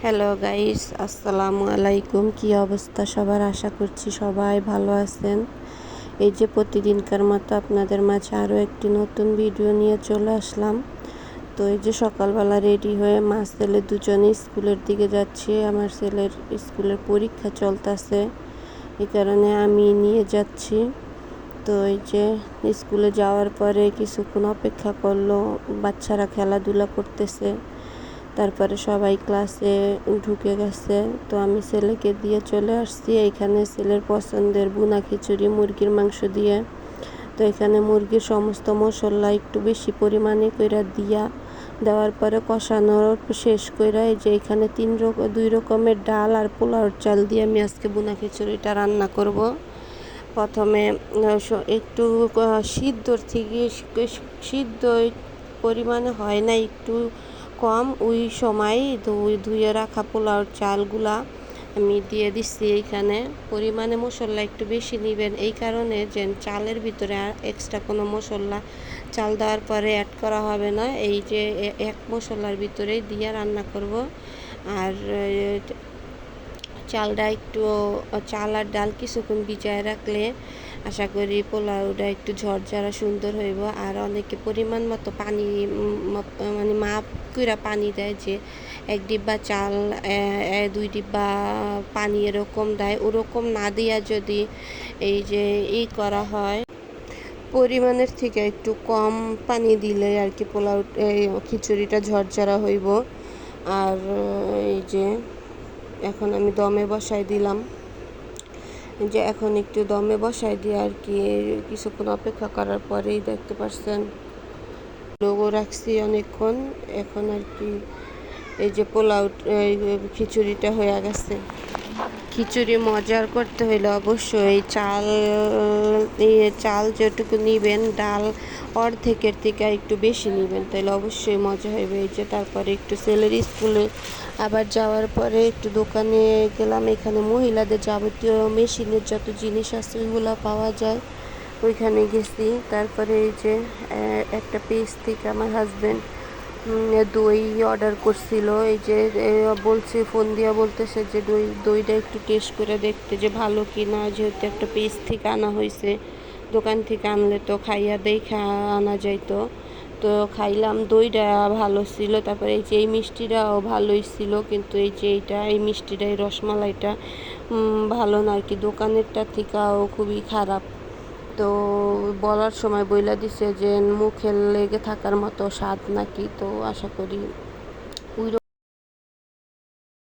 Hello guys, আসসালামু আলাইকুম। কি অবস্থা সবার? আশা করছি সবাই ভালো আছেন। এই যে প্রতিদিনকার মতো আপনাদের মাঝে আরও একটি নতুন ভিডিও নিয়ে চলে আসলাম। তো এই যে সকালবেলা রেডি হয়ে মা ছেলে দুজনেই স্কুলের দিকে যাচ্ছি। আমার ছেলের স্কুলের পরীক্ষা চলতেছে, এই কারণে আমি নিয়ে যাচ্ছি। তো এই যে স্কুলে যাওয়ার পরে কিছুক্ষণ অপেক্ষা করলো, বাচ্চারা খেলাধুলা করতেছে। তারপরে সবাই ক্লাসে ঢুকে গেছে। তো আমি ছেলেকে দিয়ে চলে আসছি এইখানে ছেলের পছন্দের ভুনা খিচুড়ি মুরগির মাংস দিয়ে। তো এখানে মুরগির সমস্ত মশলা একটু বেশি পরিমাণে কইরা দেওয়ার পরে কষানোর শেষ কইরা এই যে এখানে 2 রকমের ডাল আর পোলাওর চাল দিয়ে আমি আজকে ভুনা খিচুড়িটা রান্না করব। প্রথমে একটু সিদ্ধর থেকে সিদ্ধ পরিমাণে হয় না, একটু কম। ওই সময় ধুয়ে রাখা পোলাওর চালগুলা আমি দিয়ে দিচ্ছি। এইখানে পরিমাণে মশলা একটু বেশি নেবেন, এই কারণে যে চালের ভিতরে আর এক্সট্রা কোনো মশলা চাল দেওয়ার পরে অ্যাড করা হবে না। এই যে এক মশলার ভিতরেই দিয়ে রান্না করব। আর চাল আর ডাল কিছুক্ষণ ভিজায় রাখলে আশা করি পোলাওটা একটু ঝরঝরা সুন্দর হইব। আর অনেকে পরিমাণ মতো পানি মানে মাপ কইরা পানি দেয়, যে 1 ডিব্বা চাল 2 ডিব্বা পানি এরকম দেয়। ওরকম না দিয়া যদি এই যে করা হয়, পরিমাণের থেকে একটু কম পানি দিলে আর কি পোলাও খিচুড়িটা ঝরঝরা হইব। আর এই যে এখন আমি দমে বসাই দিলাম, যে এখন একটু দমে বসাই দিয়ে আর কি কিছুক্ষণ অপেক্ষা করার পরেই দেখতে পাচ্ছেন লোগো রাখছি অনেকক্ষণ। এখন আর কি এই যে পোলাও খিচুড়িটা হয়ে গেছে। খিচুড়ি মজার করতে হইলে অবশ্যই চাল যেটুকু নিবেন, ডাল অর্ধেকের থেকে একটু বেশি নিবেন, তাহলে অবশ্যই মজা হবে। এই যে তারপরে একটু ছেলের স্কুলে আবার যাওয়ার পরে একটু দোকানে গেলাম। এখানে মহিলাদের যাবতীয় মেশিনের যত জিনিস আছে ওইগুলো পাওয়া যায়, ওইখানে গেছি। তারপরে এই যে একটা পেজ থেকে আমার হাজব্যান্ড দই অর্ডার করছিল। এই যে বলছে, ফোন দিয়া বলতেছে যে দইটা একটু টেস্ট করে দেখতে যে ভালো কি না, যেহেতু একটা পেজ থেকে আনা হয়েছে। দোকান থেকে আনলে তো খাইয়া দেখা আনা যাইতো। তো খাইলাম, দইটা ভালো ছিল। তারপরে এই যে এই মিষ্টিটাও ভালোই ছিল, কিন্তু এই যে এই মিষ্টিটা, এই রসমালাইটা ভালো না আর কি, দোকানেরটা থেকেও খুবই খারাপ। তো বলার সময় বইলা দিছে যে মুখে লেগে থাকার মতো স্বাদ নাকি। তো আশা করি